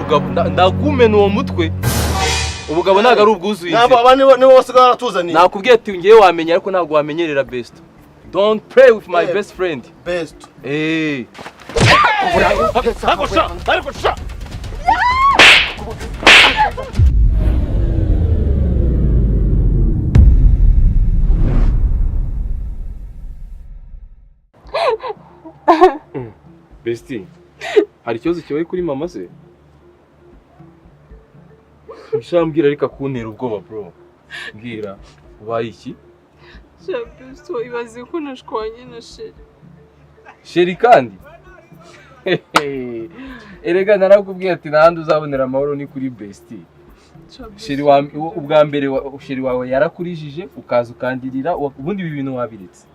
rugabo ndagumena uwo mutwe ubugabo ntago ari ubwuzuye nabo abandi nibo bose baratuzaniye nakubwiye ati ngiye wamenya ariko ntago wamenyerera best don't play with my best friend best ariko sha Besti, hari ikibazo kibaye kuri mama se? Mbwira ariko akuntera ubwoba bro. Mbwira ubaye iki? Besti ibaze ko nashwanye na Sheri. Sheri kandi? Erega narakubwiye ati nahandi uzabonera amahoro ni kuri Besti. Sheri ubwa mbere Sheri wawe yarakurijije ukaza ukandirira ubundi ibi bintu wabiretse.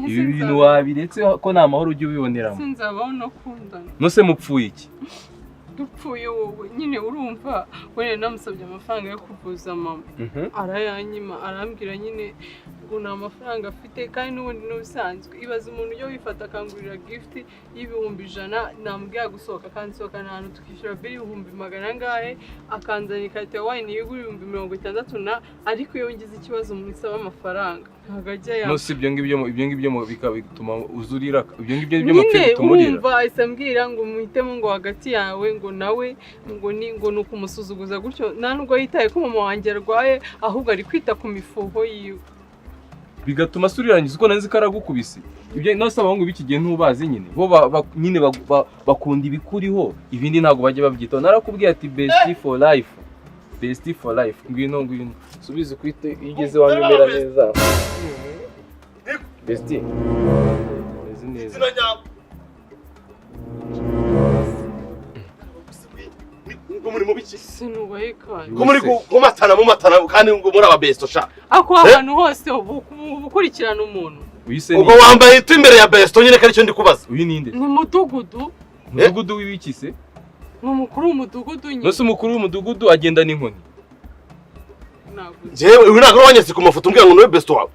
Ibi bintu wabiretse ko nta mahoro ujye ubiboneramo. Sinzabaho no kundana. Nose mupfuye iki? Dupfuye wowe nyine urumva wene namusabye amafaranga yo kuvuza mama. Arayanyima arambwira nyine ngo nta mafaranga afite kandi n'ubundi n'ubisanzwe. Ibaza umuntu yo wifata akangurira gift y'ibihumbi 100 namubwiye gusohoka kandi sohoka n'ahantu tukishyura bill y'ibihumbi 100 ngahe akanzana ikarita wine y'igura 60 ariko iyo ngize ikibazo musaba amafaranga. Nose ibyo ngibyo bikabituma uzurira ibyo ngibyo byo mapfe bitumurira. Umva isambwira ngo muhitemo ngo hagati yawe ngo nawe ngo nukumusuzuguza gutyo nta nubwo yitaye ko mama wanjye arwaye ahubwo ari kwita ku mifuho yiwe. Bigatuma surirangiza uko nanzi karagukubise. Ibyo nose abahungu biki gihe ntubazi nyine. Bo nyine bakunda ibikuriho ibindi ntago bajye babyitaho. Narakubwiye ati best for life. Best for life. Ngwino subize kwite igeze wanyumera neza. Best. Neza. ngo muri mu biki sinubaye kandi ngo muri kumatana mu matana kandi ngo muri aba besto sha ako abantu hose ubukurikirana umuntu ubwo wambaye itu imbere ya besto nyine kari cyo ndi kubaza uyu ninde ni mudugudu w'ibiki se umukuru w'umudugudu nyine nose umukuru w'umudugudu agenda n'inkoni jewe uyu ntago wanyese ku mafoto mbwira ngo niwe besto wawe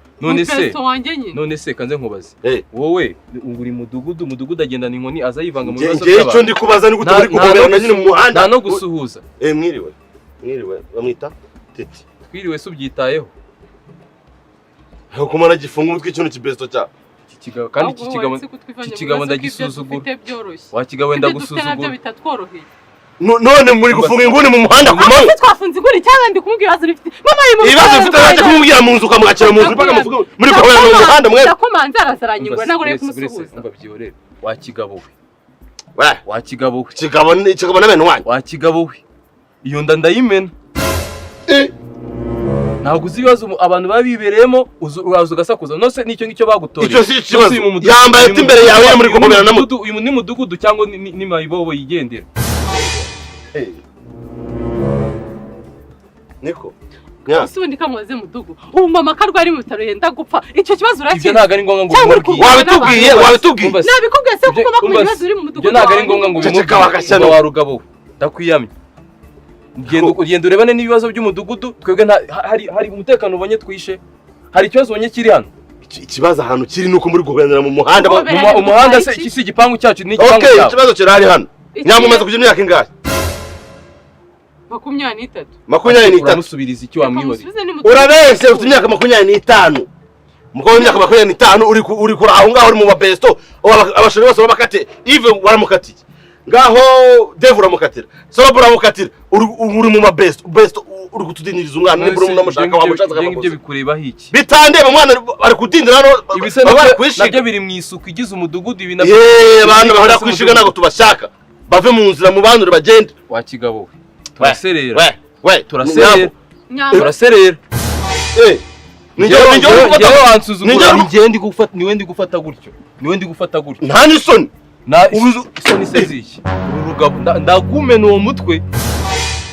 none se kanze nkubaze wowe uri mudugudu agenda n'inkoni aza yivanga mu bibazo by'abantu icyo ndi kubaza ni gute muri kugoberana nyine mu muhanda nta no gusuhuza mwiriwe bamwita Titi twiriwe subyitayeho ko mara gifunga umutwe ikintu kibesto cya kigabo kandi kigabo ndagisuzugura wakigabo ndagusuzugura nabyo bitatworoheye none muri gufunga inguni mu muhanda ku manywa twafunze inguni cyangwa ndi kumubwira ibibazo bifite mama ari mu ibibazo bifite naje kumubwira mu nzu ukamwakira mu nzu mpaka muvuga muri guhora mu muhanda mwe ndakomanza arazaranyirwa ntabwo rero kumusuhuza mbabyorere wakigabo we kigabo n'abantu wanyu wakigabo we iyo ndayimena ntabwo uzi ibibazo abantu babibereyemo uraza ugasakuza nose nicyo ngicyo bagutoreye icyo si ikibazo yambaye ati imbere yawe muri guhobera na mudu uyu ni mudugudu cyangwa ni mayibobo yigendera niko usundi kamuze mudugu ubu mama karwari mu bitaro yenda gupfa icyo kibazo urakizi ibyo ntago ari ngombwa ngo umubwiye wabitubwiye nabikubwiye se kuko bakubwiye ibibazo uri mu mudugu ibyo ntago ari ngombwa ngo umubwiye wa rugabo ndakwiyamye ugenda urebane n'ibibazo by'umudugudu twebwe hari umutekano ubonye twishe hari ikibazo ubonye kiri hano ikibazo ahantu kiri nuko muri guhindura mu muhanda umuhanda se iki si igipangu cyacu ni igipangu cyacu ikibazo kirari hano Nyambo umaze kugira imyaka ingahe 23 musubiriza icyo wamwihoreye urabese ufite imyaka 25 umukobwa w'imyaka 25 uri kuri aho ngaho uri mu babesto abashori bose babakate ive waramukatiye ngaho Dave uramukatira Sorobo uramukatira uri mu mabesto uri kutudiniriza umwana n'iburo n'amashaka wamucaza akabako ibyo bikureba hiki bitandeba umwana ari kudindira hano bari kwishiga nabyo biri mu isuku igize umudugudu ibi nabyo abantu bahora kwishiga nago tubashaka bave mu nzira mu bandure bagende wakigabo turaserera Njyewe wansuzugura niwe ndi gufata gutyo nta n'isoni isoni se ziki urugabo ndagumena uwo mutwe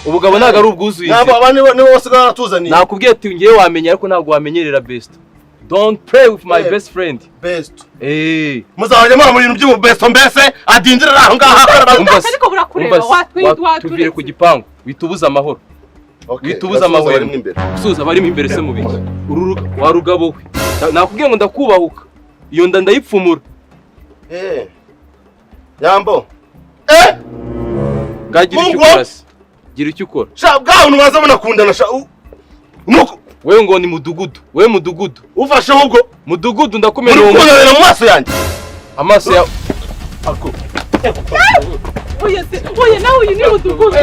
ubugabo ntago ari ubwuzuye nabo abandi nibo bose baratuzaniye nakubwiye ati ngiye wamenya ariko ntago wamenyerera best don't play with my best friend best muzabajya mu bintu by'ubu best mbese adindira aho ngaho ariko burakureba watuvire ku gipangu bitubuza amahoro bitubuza amahoro usuza barimo imbere se mu biki wa rugabo we nakubwiye ngo ndakubahuka iyo ndayipfumura Nyambo Ngagira icyo ukora se. Gira icyo ukora. Sha bwaho nubaza bunakundana sha. Nuko Wewe ngo ni mudugudu. Wewe mudugudu. ufashe ahubwo Mudugudu ndakumena uwo. Ukunanira mu maso yanjye. Amaso ya Ako. Oya se, oya nawe uyu ni mudugudu.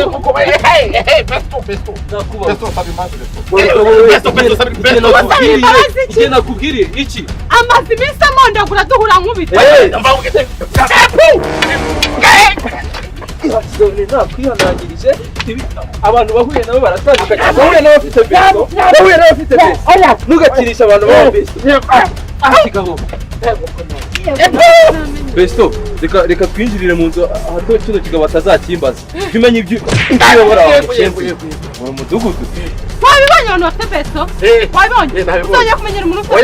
Iki nakubwiriye iki? Amazi iminsi amondagura duhura nk'ubita. Nakwihanangirije abantu bahuye nabo baratandukanye. Bahuye n'abafite beso. Bahuye n'abafite beso. Ntugakirisha abantu b'abeso. Kigabo. Besto, reka twinjirire mu nzu aho kino kigabo atazakimbaza. Tumenye ibyo mu mudugudu. Wabibonye abantu bafite beso? Wabibonye? Uzajya kumenyera umuntu ufite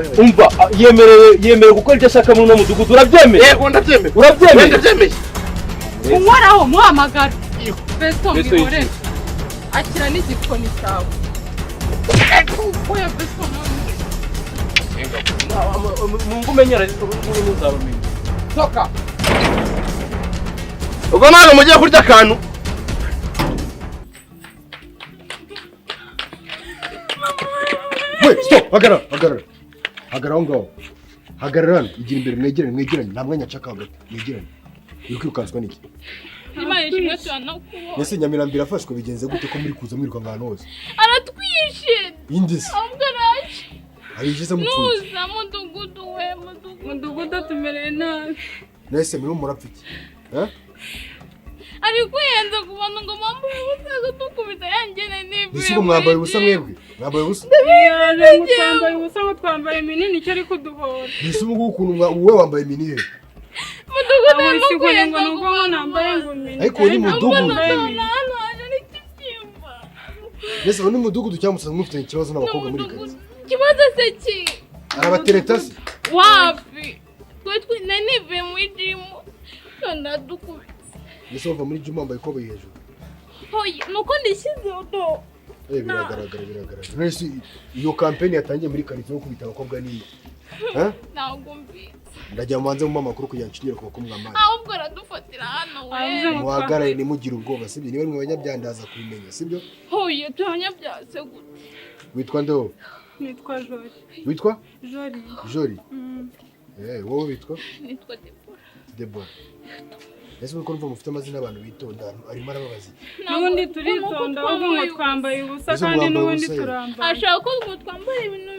beso. Umva, yemerewe gukora ibyo ashaka muri uno mudugudu. Urabyemeye? Yego ndabyemeye. Urabyemeye? Ndabyemeye. Unkoraho muhamagara. Beso Besto ngihore. Akira n'igikoni cyawe. Oya beso Mungu menyera ntuzabamenya. soka. Ubwo none mugiye kurya akantu. We, stop, hagarara aho ngaho. Hagarara, igira imbere mwegeranye, nta mwanya nshaka hagati, mwegeranye. Uri kwirukanswa n'iki? Imana ishimwe turanakubona. Ese Nyamirambo irafashwe bigenze gute ko muri kuza mwiruka ahantu hose? Aratwishe. Indisi. Ahubwo araje. Arigize mupfuye. Nuza mudugudu we Mudugudu tumereye nabi. Nese muri murapfa iki? Ari Kwiyenza kubona ngo mambo ubusaga dukubita yangene nibi. Ese mwambaye ubusa mwebwe? Mwambaye ubusa? Yaje mutambaye ubusa ngo twambaye minini cyo ari kuduhora. Ese ubu ukuntu wowe wambaye minini. Mudugudu Abo no si kuri ngo Kwiyenza nuko nambaye ngo minini. Ariko ni mudugudu. Hano ari kikimba. Nese ni mudugudu cyangwa musanzwe mufite ikibazo n'abakobwa muri kazi. Kibazo se ki? Arabateretasi. Wapi? Twe nanive mu gym. Nda dukubita. Ese wava muri gym wambaye kobo hejuru. Hoye, nuko ndishyize odo. Biragaragara. Nese iyo campaign yatangiye muri karitsiye yo kubita abakobwa ni Ntabwo mbi. ndajya mubanze mu makuru kugira nshingire ku bakobwa mwamani. Ahubwo aradufatira hano we. Muhagarare nimugire ubwoba sibyo niwe mwe banyabyandaza kubimenya sibyo? Hoye, tuhanyabyase gute. Witwa ndeho? Nitwa Jori. Witwa? Jori. Jori. Wowe witwa? Nitwa Debora. Ese uko numva mufite amazina abantu bitonda arimo arababaza. Nubundi turitonda ahubwo ngo twambaye ubusa kandi nubundi turambaye. Ashaka ko ngo twambare ibintu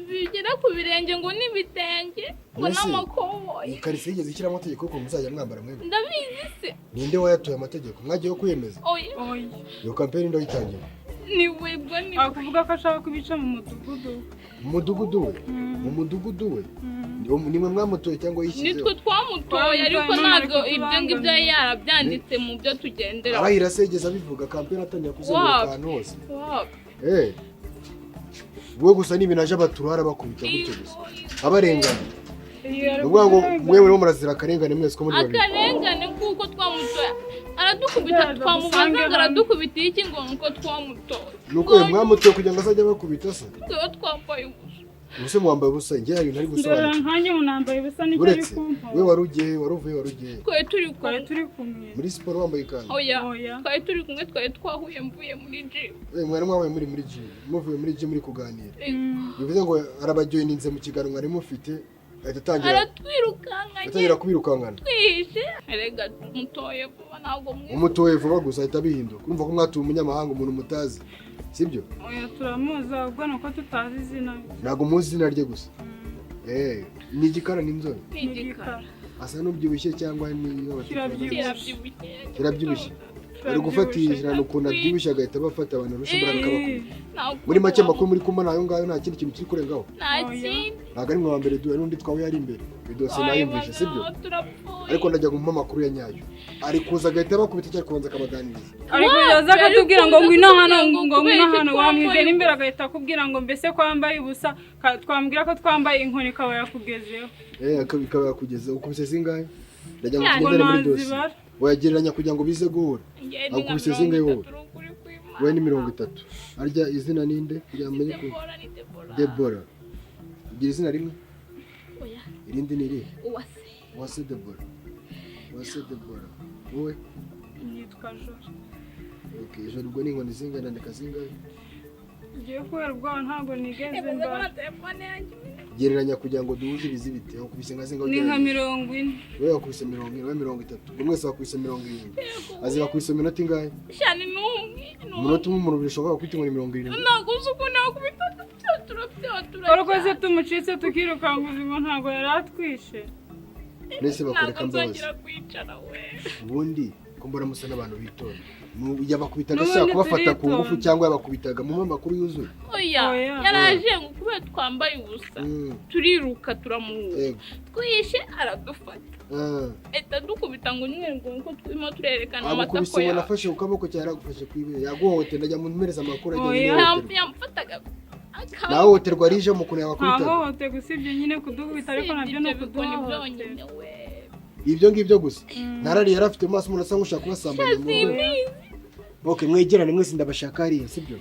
bigera ku birenge ngo n'ibitenge ngo n'amakoboyi. Iyi karitsiye yigeze ishyira amategeko ko muzajya mwambara mwebwe. Ndabizi se. Ninde wayatuye amategeko? Mwagiye yo kwiyemeza? Oya. Iyo campaign ndo yitangiye. Ni webwa ni. Akuvuga ko ashaka kubica mu mudugudu. Mu mudugudu we? Mu mudugudu we? Nimwe mwamutoye cyangwa yishyizeho? Nitwe twamutoye ariko ntabwo ibyo ngibyo yarabyanditse mu byo tugendera. Arahira segeza bivuga campaign atangira kuzenguruka ahantu hose. Wowe gusa n'ibintu aje abaturara bakubita gutyo gusa. Abarengana. Ubwo ngo mwewe no murazira akarengane mwese ko muri babiri. Akarengane kuko twamutoye. Aradukubita twamubaza aradukubita iki ngo nuko twamutoye. Nuko mwamutoye kugira ngo azajya bakubita se? Twe twambaye ubusa. Ubuse mwambaye ubusa njye hari ntari gusobanura. Ndora nkanye unambaye ubusa nicyo ari kumpa. We warugiye waruvuye. Twe turi kumwe. Muri siporo wambaye ikanzu. Oya. Twe turi kumwe twe twahuye mvuye muri gym. Mwari mwabaye muri gym. Muvuye muri gym muri kuganira. Bivuze ngo arabajoyininze mu kiganiro mwari mufite. Aratwirukankanye kubirukankana twishe erega mutoye vuba ntabwo umutoye vuba gusa ahita bihinduka urumva ko mwatuye umunyamahanga umuntu mutazi sibyo? Oya turamuzi ahubwo nuko tutazi izina ntabwo muzi izina rye gusa ni igikara n'inzobe ni igikara asa n'ubyibushye cyangwa ni kirabyibushye ari gufatira ukuntu abyibushye agahita bafata abantu rusha imbaraga bakubita muri make makuru muri kumana ayo ngayo nta kindi kintu kiri kurengaho ntabwo ari mwe wa mbere duhe n'undi twawe yari imbere bidose nayumvishe sibyo ariko ndajya gumpa amakuru ya nyayo ari kuza agahita bakubita cyari kubanza akabaganiriza ariko yaza akatubwira ngo ngwino hano wamwigera imbere agahita akubwira ngo mbese kwambaye ubusa twambwira ko twambaye inkoni ikaba yakugezeho ikaba yakugezeho ukubise zingahe ndajya ngo tugendere muri dose wagereranya kugira ngo bize guhura akubise zingahe wowe we ni 30 arya izina ninde kugira ngo menye ko Debora ugira izina rimwe irindi ni irihe Uwase Debora wowe Nitwa Jori. Okay, Jori ubwo ni inkoni zingana ndeka zingahe? Ngiye kubera ubwoba ntabwo nigeze mba. Gereranya kugira ngo duhuze ibizibite aho kubise nka zingahe? Ni nka 40. Wewe wakubise 40, wewe 30. Mwese wakubise 70. Azi bakubise minota ingahe? Shani numwe. Umunota umwe umuntu bishobora kwita ngo ni 70. Naguze uko nakubita turabyatura. Orokoze tumucitse tukirukanguza ngo ntabwo yaratwishe. Nese bakoreka mbabazi. Ubundi ko mbona musa n'abantu bitora. Yabakubitaga ashaka kubafata ku ngufu cyangwa yabakubitaga mu makuru yuzuye. Oya, yaraje ngo kubera twambaye ubusa. Turiruka turamuhura. Twishe aradufata. Eta dukubita ngo nyine ngo twimo turerekana amatako ya. Nafashe ukaboko cyara gufashe kwibere. Yagohote ndajya mu mpereza makuru ajya. Yamfataga. Nawe hoterwa rije mu kuntu yabakubita. Naho hote gusibye nyine kudukubita ariko nabyo no kuduhohotera. Ibyo ngibyo gusa. Narari yarafite maso umuntu asa nkushaka kubasambanya mu rugo. Okay, mwegerane mwese ndabashaka hariya sibyo?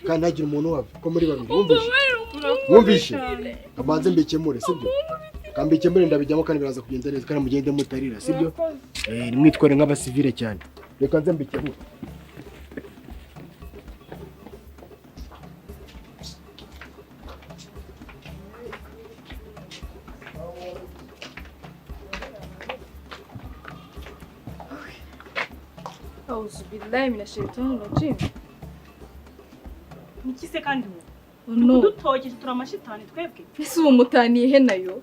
Kandi hagira umuntu wava ko muri babiri. Mwumvishe? Kamanze mbikemure sibyo? Kambikemure ndabijyamo kandi biraza kugenda neza kandi mugende mutarira sibyo? Nimwitware nk'abasivile cyane. Reka nze mbikemure. Billahi minashaitanir rajim. Nikise kandi kudutoje turamashitani twebwe. Ese uwo mutaniye he nayo?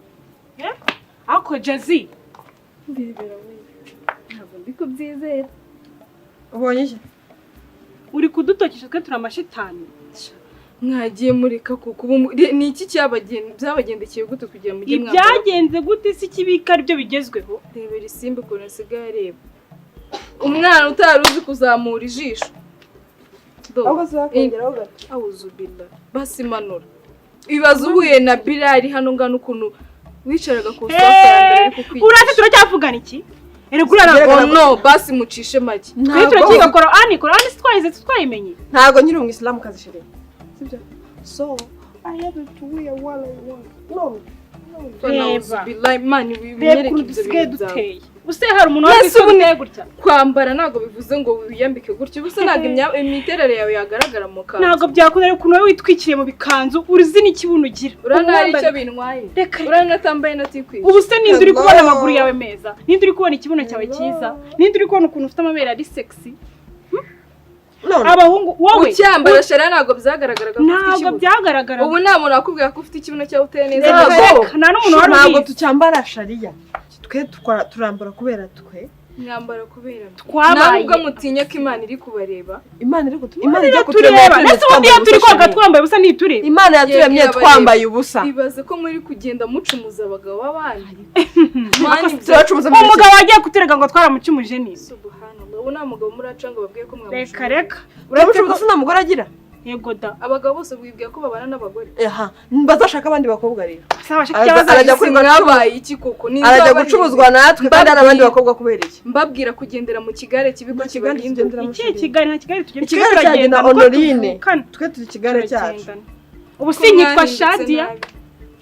Ako Jazi. Ndibera we. Ntabwo ndiko byizera. Ubonye iki? Uri kudutokisha twe turamashitani. Mwagiye mureka kuko ni iki byabagendekeye gute kugira mu gihe mwamba. Ibyagenze gute si kibika ari byo bigezweho. Rebera isimbi ko nasigaye areba. Umwana utaruzi kuzamura ijisho. Abazakongeraho gato. Awuzubilla. Basi manura. Ibibazo uhuye na Bilal hano ngana ukuntu wicaraga ku sofa yambere ariko kwigisha. Urate turacyavugana iki? Eregura no basi mucishe make. Twe turakiga Qur'ani twayimenye. Ntago nyiri umwislamu kazishire. Sibyo? So, I have to wear what I want. No. Billahi man winyereke ibyo duteye. Use hari umuntu wabisubune gutya. Kwambara nago bivuze ngo wiyambike gutya. Buse nago imiterere yawe yagaragara mu kanzu. Nago byakunda ariko uno witwikiriye mu bikanzu uruzi n'ikibuno ugira. Urana icyo bintwaye. Urana tambaye natikwiye. Ubuse ninde uri kubona amaguru yawe meza? Ninde uri kubona ikibuno cyawe cyiza? Ninde uri kubona ukuntu ufite amabere ari sexy? Abahungu wowe ucyambara shara nago byagaragaraga ntabwo byagaragara. Ubu nta muntu akubwira ko ufite ikibuno cyawe uteye neza. Nta n'umuntu wari ntabwo tucyambara shariya. Twe turambara kubera twe. Mwambara kubera twabaye. Ntabwo mutinya ko Imana iri kubareba. Imana iri kutureba. Imana iri kutureba. Ese ubundi turi koga twambaye ubusa ntitureba. Imana yaturemye twambaye ubusa. Ibaze ko muri kugenda mucumuza abagabo b'abandi. Umugabo wagiye kuturega ngo twaramucumuje ni. Subhanallah. Ubu nta mugabo muracanga babwiye ko mwamucumuje. Reka. Uramucumuza sina mugore agira? Yego da. Abagabo bose bwibwiye ko babana n'abagore. Bazashaka abandi bakobwa rero. Arajya kuri mwabaye iki koko? Arajya gucuruzwa natwe kandi abandi bakobwa kubereye. Mbabwira kugendera mu kigare kibigo kigendera mu kigare nta kigare tugenda. Ikigare cyagenda Honorine. Twe turi kigare cyacu. Ubu sinyitwa Shadia.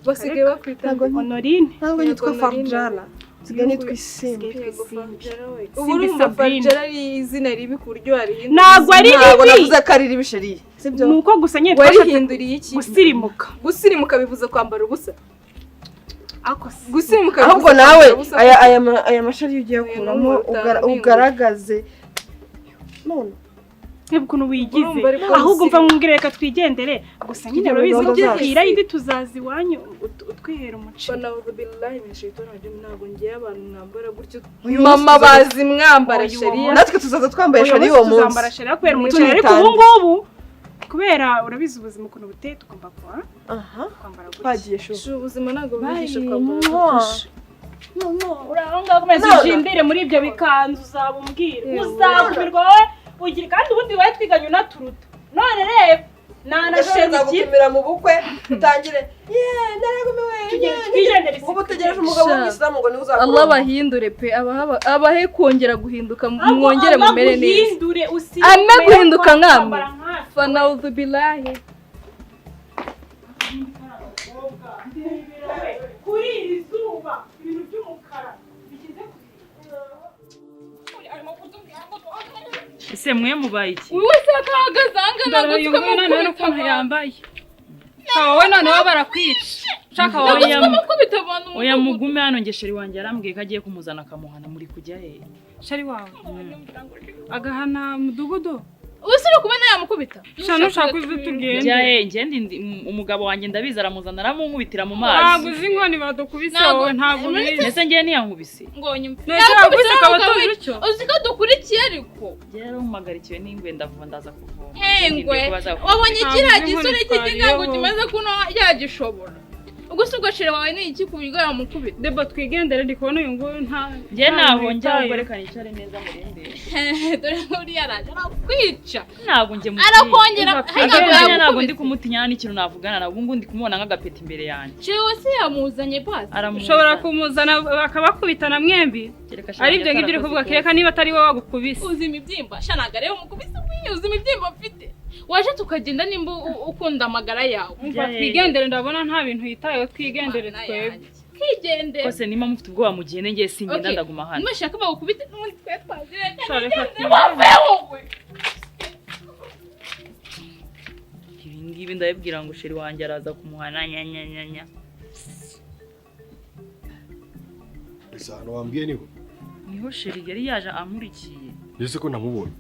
Basigaye bakwita Honorine. Ntabwo yitwa Farjala. Sigaye nitwa Isimbi. Ubu urumva Farjala ari izina ribi ku buryo warihinduye. Ntabwo ari ribi. Ntabwo navuze ko ari ribi sheri. Sibyo? Nuko gusa nyine warihinduriye iki? Gusirimuka. Gusirimuka bivuze kwambara ubusa. Gusirimuka ahubwo nawe aya mashari ugiye kuramo ugaragaze. None Ukuntu wigize ahubwo mva mwungire reka twigendere gusa nyine urabizi kugira indi tuzazi wanyu utwihera umuci. Banauzu billahi minashaitanir rajim. Ntabwo ngiye abantu mwambara gutyo. Mama bazi mwambara sharia. Natwe tuzaza twambaye sharia uwo munsi. Tuzambara sharia kubera umuci ariko ubu ngubu kubera urabizi ubuzima ukuntu buteye tugomba kwa kwambara gutyo. Bagiye sho. Ubuzima ntabwo bigisha kwambara. Urahonga komeza ujindire muri ibyo bikanzu uzabumbwira. Uzakumirwa wowe ugira kandi ubundi waye twiganye unaturuta. None reba nanasheni gupimira mu bukwe tutangire twigendere ubu tegereje umugabo w'Islamu ngo ni uzakora. Allah bahindure pe abahe kongera guhinduka mwongere mumere neza. Ame guhinduka nkamwe. Fanauzu billahi. Kuri izuba ibintu by'umukara bigize ese mwe mubaye iki wowe se akahagaze ahanga nagutwe mu kuntu yambaye wowe noneho barakwica shaka mukubita abantu oya mugume hano ngesheri wanjye yarambwiye ko agiye kumuzana akamuhana muri kujya he shari wawe agahana mudugudu usire kubona yamukubita shano ushaka uzi tugende jya he ngende umugabo wanjye ndabiza aramuzana aramunkubitira mu mazi ntabwo uzi inkoni badukubise wowe ntabwo ubizi ese ngiye niyankubise ngo nyuma yakubise akaba tuzi icyo uzi ko dukurikiye ariko rero umagarikiwe n'ingwe ndavuga ndaza kuvoma engwe wabonye kiriya gisore cy'ikingango kimaze kuno yagishobora ubwo se ugashira wawe ni iki ku bigo yamukubita deba twigendere ndi kubona uyu nguyu nta njye naho njya gukorekana icare neza murende dore uri yaraje arakwica ntabwo njye arakongera ntabwo ndi kumutinya n'ikintu navugana na ubu ndi kumubona nk'agapeti imbere yanjye jewe se yamuzanye basi ushobora kumuzana bakabakubitana mwembi ari ibyo ngibyo uri kuvuga kereka niba atari wowe wagukubise uzi imibyimba shanaga rero mukubise uzi imibyimba mfite waje tukagenda nimba ukunda amagara yawe twigendere ndabona nta bintu yitayeho twigendere twebwe twigendere kose niba mufite ubwoba mugende ngiye singenda ndaguma hano nimashaka bagukubite n'ubundi twe twaziranye ibi ngibi ndabibwira ngo sheri wanjye araza kumuhana nyanyanyanya ese hano wambwiye niho sheri yari yaje ankurikiye ese ko namubonye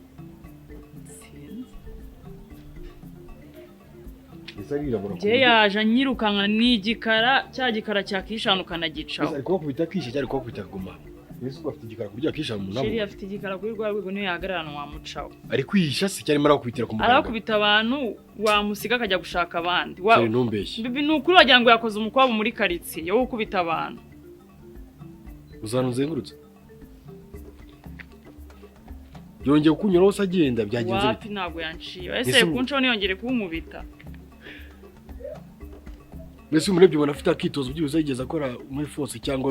njye yaje anyirukanka n'igikara cya gikara cyakishanukana gicaho ariko kubita kwishe cyari ko kubita kuguma ese bafite igikara kurya kishana mu nabo sheri afite igikara kuri rwa rwego niyo yahagararana wamucaho ari kwihisha se cyari mara kubitira ku muganga arakubita abantu wamusiga akajya gushaka abandi sheri ntumbeshye bibi nukuri wagira ngo yakoze umukwabo muri karitsiye yo gukubita abantu uzanuzengurutse yongeye kunyura hose agenda byagenze wapi ntabwo yanciye ese kuncaho niyongere kunkubita mbese umurebye ubona afite akitozo byuze yigeze akora muri force cyangwa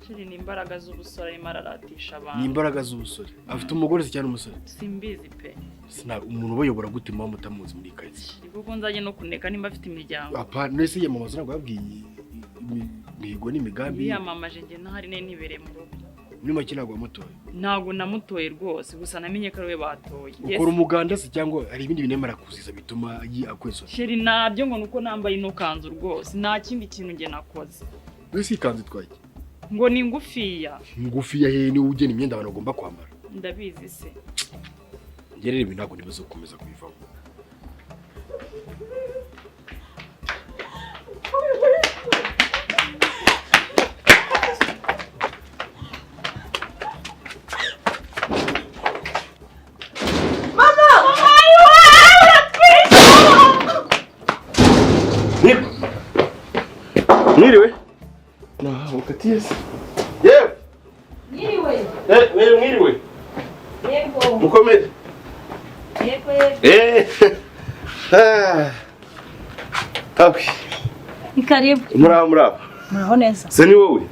sheri ni imbaraga z'ubusore arimo araratisha abantu ni imbaraga z'ubusore afite umugore se cyane umusore simbizi pe sina umuntu bayobora gute mama mutamuzi muri kazi kuko nzaje no kuneka nimba afite imiryango apa nese yamamaza nabwo yabwiye imihigo n'imigambi yamamaje nge ntahari nibereye mu rugo muri make ntabwo wamutoye ntabwo namutoye rwose gusa namenye ko ariwe batoye ukora umuganda se cyangwa hari ibindi binemera kuziza bituma akwesora sheri nabyo ngo nuko nambaye ino kanzu rwose nta kindi kintu nge nakoze wese ikanzu itwaye ngo ni ngufiya he ni ugena imyenda abantu bagomba kwambara ndabizi se ngerere ibi ntabwo nibazo gukomeza kubivamo Mwiriwe? Ukatiye se? Yewe. Mwiriwe. Yego. Mukomere. Yego. Okay. Ikaribu. Muraho. Muraho neza. Se ni wowe?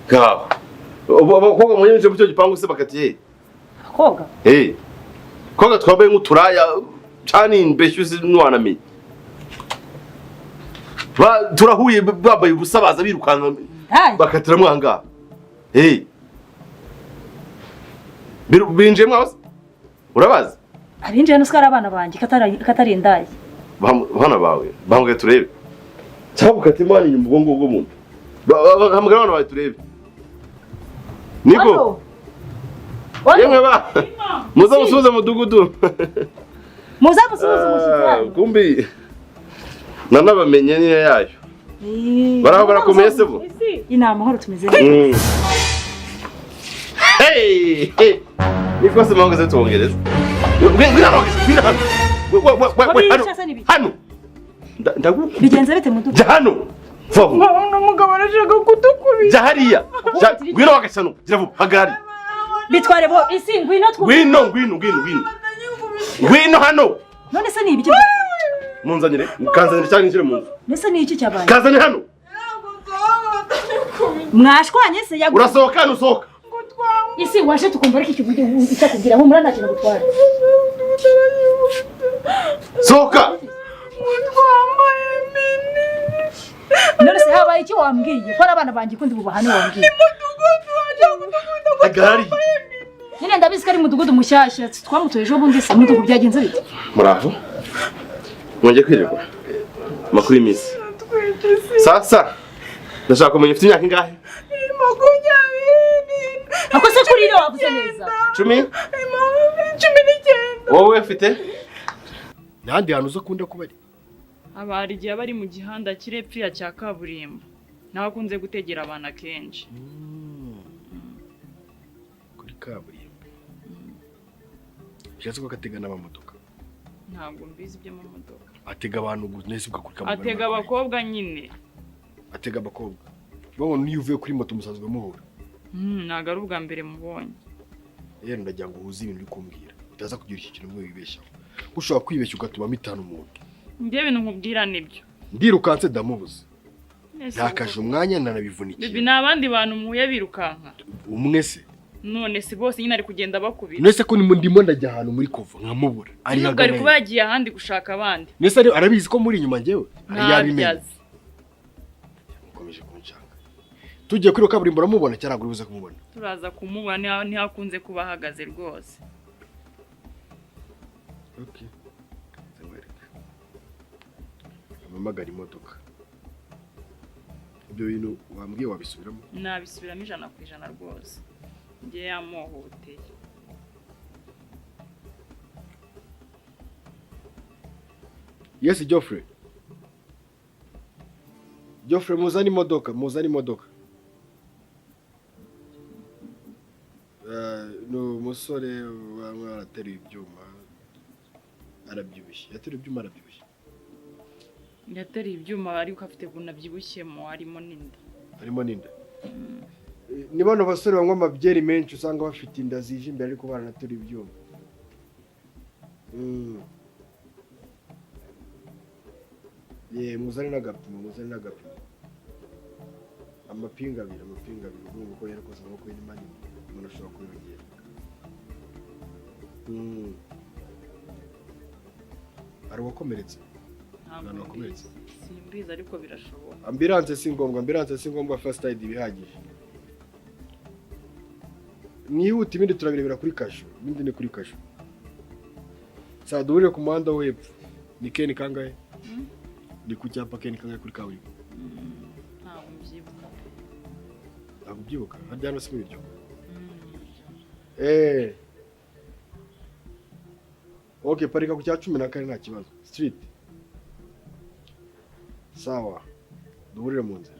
Gaho. Abakobwa mwenyeje mu cyo gipangu se bakatiye. Koga? Koga twabaye nk'uturaya cyane imbeshyuzi n'wanamenye. Turahuye babaye ubusabaza birukanka bakatira mwanga binje mwabaza urabaza abinje no skara abana banjye katarindaye bana bawe bambwe turebe cyangwa katimani mu bwongo bwo muntu hamwe abana bawe turebe niko yemwe ba muza musubiza mudugudu muza musubiza mushitani kumbi nanabamenye niyo yayo baraho barakomeye se bo inama horo tumeze neza niko se mwangaze tuongereza hano bigenze bite mudugudu jya hano vaho umugabo arashaka kutukubira jya hariya ngwino wagasano gira vuba hagari bitware bo isi ngwino ngwino hano none se ni ibiki munzanire kanzanire cyangwa injire mu nzu nese ni iki cyabanye kanzanire hano mwashwanye se yagu urasohoka nusohoka isi washe tukumva ariko ikivuge icyakubwira aho murana kintu gutwara sohoka none se habaye iki wambwiye ko abana banjye kundi bubahane wambwiye agari nyine nyine ndabizi ko ari mudugudu mushyashya twamutoye ejo bundi se mudugudu byagenze bite muraho mwongeye kwirirwa makuru y'imisi sasa ndashaka kumenya ufite imyaka ingahe 20 ako se kuri ino wavuze neza 10 wowe ufite nandi hantu zo kunda kuba ari abari igihe bari mu gihanda kirepfiya cya kaburimbo naho akunze gutegera abana kenshi kuri kaburimbo cyase ko katega n'amamodoka ntabwo mbizi by'amamodoka atega abantu nese kuri kaburimbo atega abakobwa nyine atega abakobwa babona niyo uvuye kuri moto musanzwe muhura ntago ari ubwa mbere mubonye rero ndagira ngo uhuze ibintu uri kumbwira utaza kugira iki kintu mwe wibeshyaho ushobora kwibeshya ugatuma mitana umuntu ndiye ibintu nkubwira nibyo ndirukanse ndamubuze ntakaje umwanya nanabivunikiye bibi nabandi bantu muye birukanka umwe se none si bose nyine ari kugenda bakubira nese ko ndimo ndajya ahantu muri kova nkamubura ari hagari kuba yagiye ahandi gushaka abandi nese arabizi ko muri inyuma ngewe ari yabimenye mukomeje kunshanga tugiye kuri kaburimbo ramubona cyangwa uribuze kumubona turaza kumubona ntihakunze kuba ahagaze rwose okay amamagara imodoka ibyo bintu wambwiye wabisubiramo nabisubiramo 100% rwose ngiye yamuhoteye yes Geoffrey muzani imodoka no musore wamwe arateruye ibyuma arabyibushye yateruye ibyuma ariko afite bunabyibushyemo harimo n'inda ni bano basore banywa amabyeri menshi usanga bafite inda zije imbere ariko baranateruye ibyuma muzane n'agapimo amapinga abiri ubwo ko yarakoze amaboko ye manini umuntu ashobora kwiyongera ari uwakomeretse simbizi ariko birashoboka ambulance si ngombwa first aid bihagije mwihute ibindi turabirebera kuri kasho ibindi ni kuri kasho saa duhurire ku muhanda wo hepfo ni Ken kangahe ni ku cyapa Ken kangahe kuri kaburimbo ntabwo ubyibuka harya hano si muri iryo okay parika ku cya 14 nta kibazo street sawa duhurire mu nzira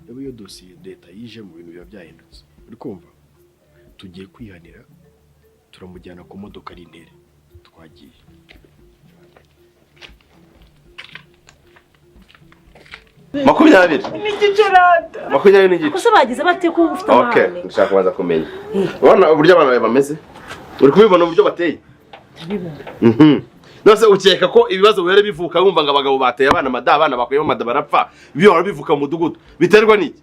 reba iyo dosiye leta yije mu bintu biba byahindutse uri kumva tugiye kwihanira turamujyana ku modoka ari intere twagiye makumyabiri n'igice gusa bagize bate ko ufite amahane ndashaka kubanza kumenya ubona uburyo abantu bameze uri kubibona uburyo bateye nose ukeka ko ibibazo bihore bivuka wumva ngo abagabo bateye abana abana bakuyemo mada barapfa ibyo bivuka mu mudugudu biterwa n'iki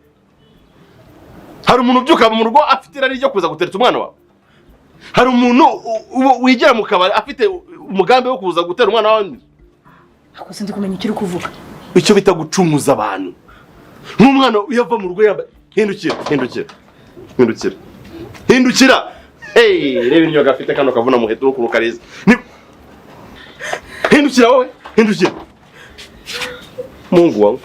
hari umuntu ubyuka mu rugo afite irari ryo kuza gutereta umwana wawe hari umuntu wigira mu kabari afite umugambi wo kuza gutera umwana wawe ako sindi kumenya icyo uri kuvuga icyo bita gucumuza abantu nk'umwana uyava mu rugo yamba hindukira reba inyoga afite kano kavuna muheto no kurukariza hindukira Mungu wangu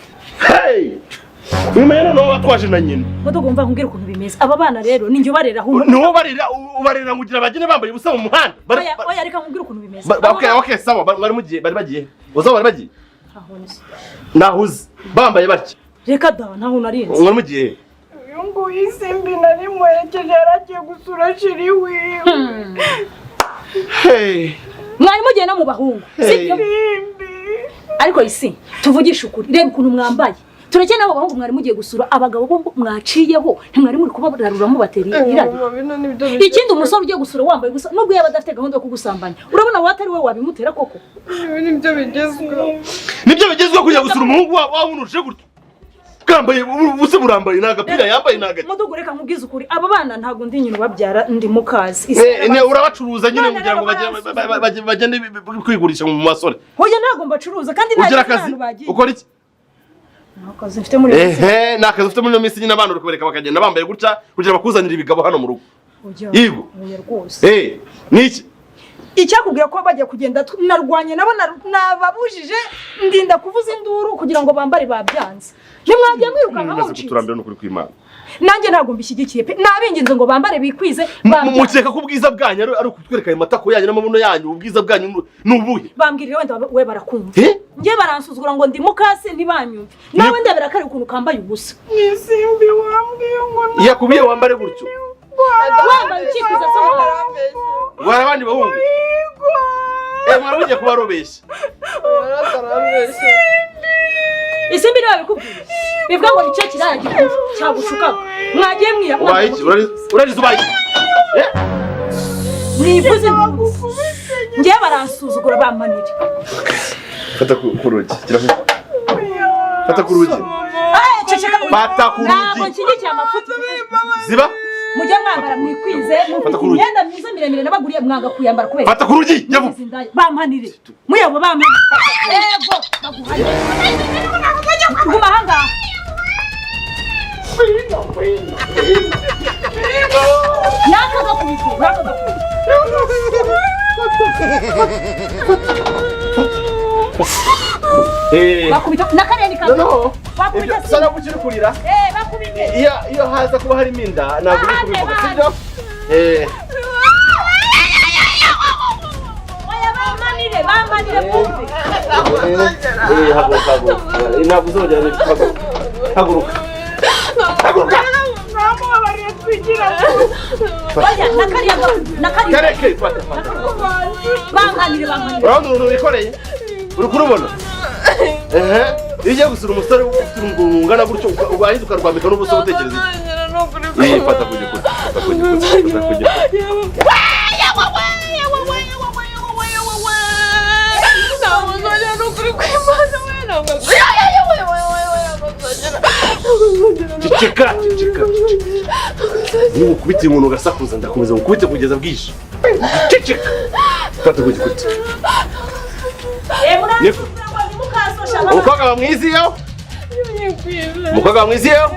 umena no watwaje na nyina modogomba nkubwira ukuntu bimeze aba bana rero ninjye barera hu no barera ngugira bagene bambaye ubusa mu muhanda oya reka nkubwira ukuntu bimeze okay sawa bari bagiye uzaba bari bagiye nahuze bambaye batya reka da ntaho narinze umwe mugiye uyu nguyu isimbi nari muherekeje yaragiye gusura shiri wiwe mwari mugiye no mu bahungu sibyo ariko isi tuvugisha ukuri reba ukuntu mwambaye tureke nabo bahungu mwari mugiye gusura abagabo bo mwaciyeho ntimwari muri kubabarura mu bateri irari ikindi umusore ugiye gusura wambaye gusa nubwo yaba adafite gahunda yo kugusambanya urabona watari we wabimutera koko nibyo bigezweho kujya gusura umuhungu wawunuje gutyo kambaye ubuse burambaye nagapira yambaye nagati mudugu reka nkubwize ukuri aba bana ntago ndi nyine babyara ndi mu kazi urabacuruza nyine kugira ngo bagende kwigurisha mu masore hoya ntago mbacuruza kandi nta kintu bagiye ukora iki Nakazi mfite muri nakazi ufite muri no minsi nyine abantu rukubereka bakagenda bambaye gutya kugira bakuzanira ibigabo hano mu rugo. Yego. Rwose. Niki? Icyakubwira ko bagiye kugenda narwanye nabo nababujije ndinda kuvuza induru kugira ngo bambare babyanze. Nimwagiye mwiruka nkaho turambira no kuri kwimana. Nanjye ntago mbishyigikiye pe nabinginze ngo bambare bikwize mukeka ko ubwiza bwanyu ari ukutwereka ayo matako yanyu n'amabuno yanyu ubwiza bwanyu nubuhe bambwirira wenda we barakumva ngiye baransuzugura ngo ndi mukase ntibanyumve nawe ndabera kare ukuntu kambaye ubusa nisimbi wambwiye ngo yakubiye wambare gutyo wambaye ikikuza so warabandi bahungu mwarabugiye kubarobesha isimbi niwe bikubwira bivuga ngo nicyo kirara gikuza cyagushuka mwagiye mwiya uragize ubaye mwivuze ngiye baransuzugura bamanira fata ku rugi fata ku rugi fata ku rugi ntabwo nshyigikiye amafuti ziba mujye mwambara mwikwize imyenda myiza miremire nabaguriye mwanga kuyambara kubera fata ku rugi yavu bampanire muyabo bamanire yego baguhaye guma hanga nakaga kubite bakubita nakareni kazo no bakubita sana gukiri kurira bakubite iyo haza kuba harimo inda ntabwo uri kubivuga sibyo bamanire kumve haguruka ntabwo uzongera haguruka namubabariye twigira oya nakariya kareke bamanire urabona umuntu wikoreye uri kurubona iyo ugiye gusura umusore ufite urunguru rungana gutyo wahita ukarwambika n'ubuso utekereza iki fata ku gikuta fata ku gikuta ceceka niba ukubitiye umuntu ugasakuza ndakomeza ngukubite kugeza bwije ceceka fata ku gikuta umukobwa bamwiziyeho umukobwa bamwiziyeho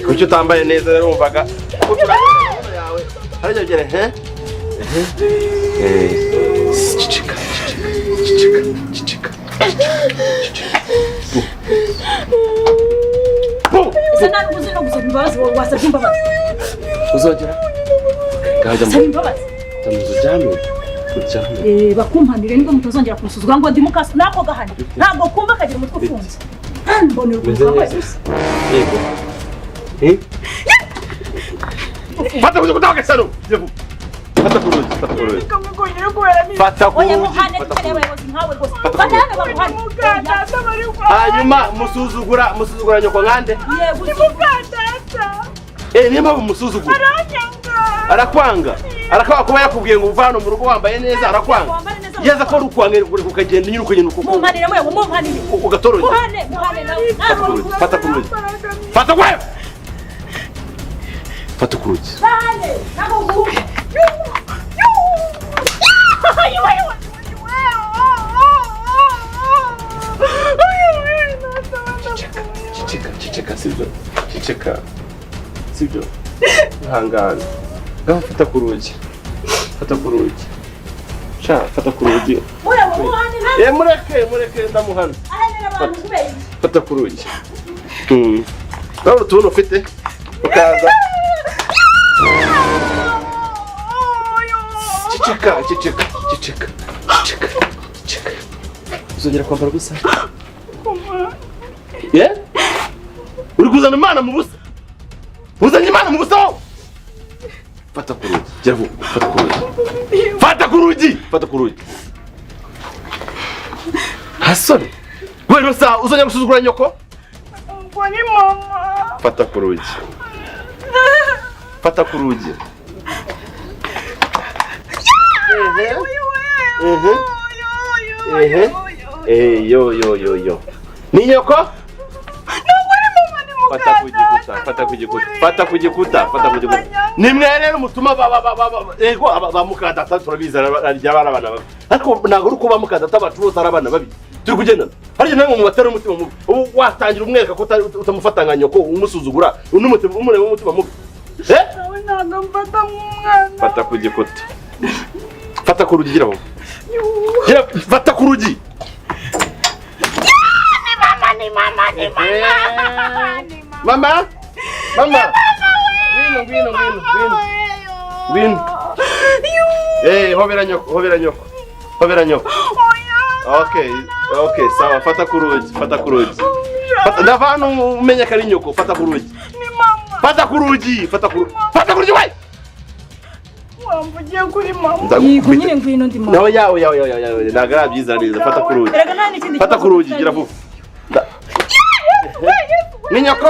kuki utambaye neza rero wumvaga harajya ugere ceceka uzogera bakumpanire nibwo mutazongera kumusuzugura ngo ndi mukase nako gahani ntabwo kumva kagira umutwe ufunze mbonera ukuntu wambaye gusa fata ku gikuta wagasano fata ku rugi fata ku rugi hanyuma musuzugura nyoko nkande niyo mpamvu musuzugura arakwanga kuba yakubwiye ngo uva hano mu rugo wambaye neza arakwanga yaza ko rukwanga ukagenda nyine ukagenda ugatoroye fata ku rugi fata ku rugi ceceka sibyo ihangane ngaho fata ku rugi fata ku rugi mureke ndamuhana fata ku rugi nawe utuntu ufite ukaza ceceka uzongera kwambara gusa uri kuzana imana mu busa uzanye imana mu busa wowe fata ku rugi jya vuba fata ku rugi hasore gwero sa uzongera gusuzugura nyoko ngo ni mama fata ku rugi yo ni nyoko fata ku gikuta nimwe rero mutuma ba mukadata turabiza arya abana babi ariko ntabwo uri kuba mukadata bacu bose ari abana babi turi kugendana harya nawe mu batera umutima mubi watangira umwereka ko utamufata nka nyoko umusuzugura n'umutima umureba umutima mubi nawe ntabwo mfata nk'umwana fata ku gikuta fata ku rugi giraho fata ku rugi mama Win. Hobera nyoko. Okay, sawa, fata ku rugi. Ndavana umenya kari nyoko, fata ku rugi. Ni mama. Fata ku rugi we. Wamvugiye kuri mama. Yego nyine ngwino ndi mama. Nawe yawe nagara byiza neza, fata ku rugi. Fata ku rugi, gira vuba. Ni nyoko?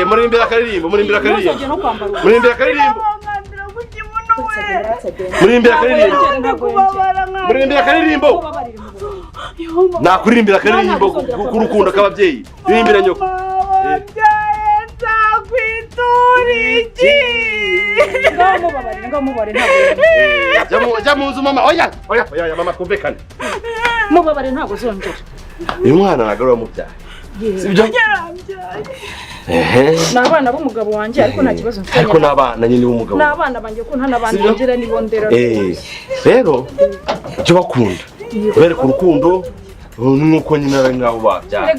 Muri imbere akaririmbo. Nakuririmbira akaririmbo k'urukundo k'ababyeyi. Ririmbira nyoko. Jya mu nzu mama. Oya mama kumvikane. Mubabare ntabwo zongera. Uyu mwana nagarura mubyaye. Sibyo? N'abana b'umugabo wanjye ariko nta kibazo mfite. Ariko n'abana nyine b'umugabo. N'abana banjye ko nta nabandi ngira nibondera. Rero cyo bakunda. Bereka urukundo nuko nyine ari ngabo babyaye.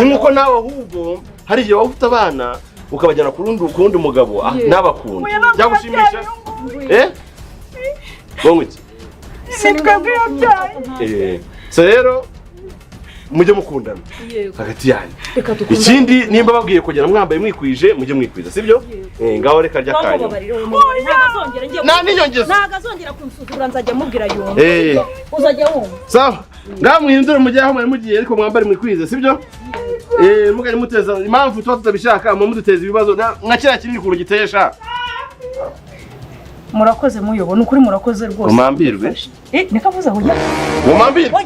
Nuko nawe ahubwo hari igihe waba ufite abana ukabajyana ku rundi mugabo n'abakunda. Byagushimisha? Bongwiki. So rero mujye mukundana hagati yanyu. Ikindi nimba babwiye kugera mwambaye mwikwije mujye mwikwiza sibyo? Ngaho reka rya kanyu. Nagazongera kunsuzugura nzajya mubwira yumva. Uzajya wumva. Sawa. Ngaho muhindure mujye aho mwari mugiye ariko mwambare mwikwize sibyo? Mugari muteza impamvu tuba tutabishaka mu muduteza ibibazo nka kira kinini ku rugitesha. Murakoze muyobo nukuri murakoze rwose. Umambirwe. Nikavuze aho ya. Umambirwe.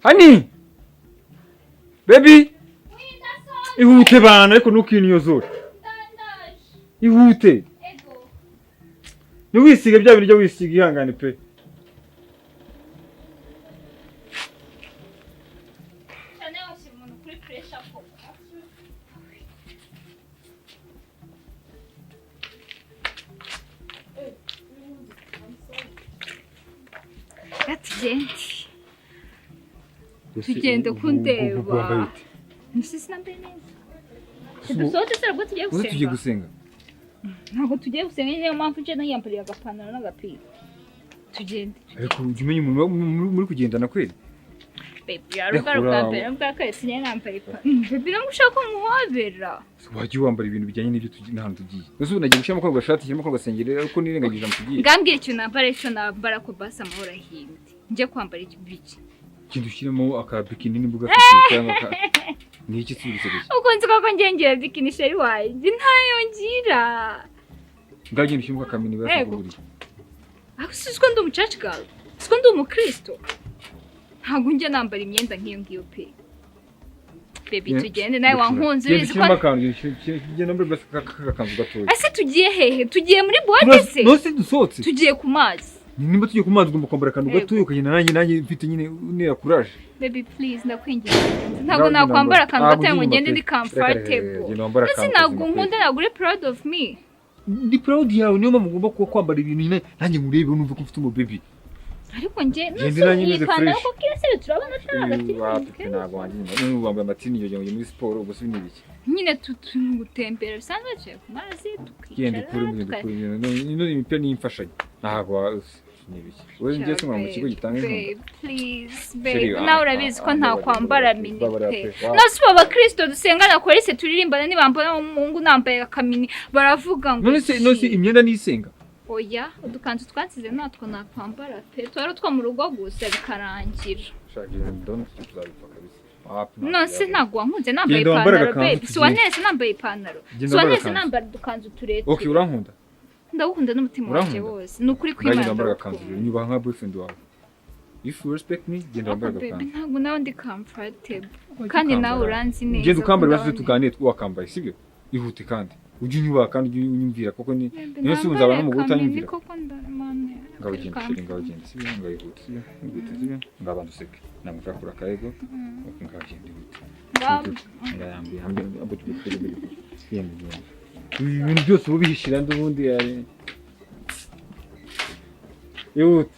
Hani baby ihute bana ariko nukinyozora ihute ni wisiga bya bintu byo wisiga ihangane pe Tugende kundeba. Nisi nambaye neza. Dusohote sarabwo tugiye gusenga. Ntabwo tugiye gusenga niyo mpamvu nje niyambariye agapantaro n'agapira. Tugende. Ariko umenye umuntu muri kugendana kweli. Baby, arugara mbaka sinye nambaye. Baby namushaka muhobera. Wagiye wambara ibintu bijyanye n'ibyo n'ahantu tugiye. Nose unagiye gushaka ko gashati cyangwa ko gasengere ariko nirengagije amutugiye. Ngambwira icyo nambara cyo nambara ko basa amahoro ahinde. Nje kwambara iki biki. Kintu kirimo akabikini n'imbuga cyangwa ni iki tubise gusa ukunze ko ngengera bikini sheri wayi ntayo ngira ngagenda shimuka kamini basuburi akusizwe ndi umuchurch girl siko ndi umukristo ntago nje nambara imyenda nk'iyo ngiyo pe baby tugende nawe wankunze bizi ko ngenda mbere basa kakanzu gatoya ase tugiye hehe tugiye muri boîte se nose dusotse tugiye ku mazi nimba tugiye kumazi ugomba kwambara akantu gatoya ukagenda nanjye mfite nyine unera courage baby please ndakwinginze ntabwo nakwambara akantu gatoya ngo ngende ndi comfortable ese ntabwo nkunda nagure proud of me ndi proud yawe niyo mpamvu ugomba kwambara ibintu nanjye ngurebe unumva ko mfite umu baby ariko nje nusipana ko kirese turabona cyane ntabwo wanjye wambaye amatini yo muri sport ubwo si nibiki nyine tutungutembera bisanzwe cyo kumazi tukigenda kuri ino imipira ni imfashanyo ntabwo nibiki wewe ngiye soma mu kigo gitanga please babe nawe urabizi ko nta kwambara minite nasi abakristo dusengana ko rise turirimbana nibambona Mungu nambaye akamini baravuga ngo none imyenda nisenga oya udukanzu twansize natwo nakwambara pe twari two mu rugo gusa bikarangira shagira ndone tuzabipfa kabisa nonse ntabwo wankunze nambaye ipantaro babe siwanese nambaye ipantaro siwanese nambaye udukanzu turetse okay urankunda ndagukunda n'umutima wanje wose nukuri kwimana nyubaha nka boyfriend wawe if you respect me genda wambara agakanzu ntabwo nawe ndi comfortable kandi nawe uranzi neza genda ukambara basi tuganire twakambaye sibyo ihute kandi ujye unyubaha kandi ujye unyumvira koko ni niyo si unzabana mu gutanyumvira koko ndamane ngawugenda sibyo ngayihutse sibyo ngihutse sibyo ngabantu seke namushaka kura kaego ngagenda ihute ngayambi hambe abuti ibintu byose ubihishira ndubundi ihute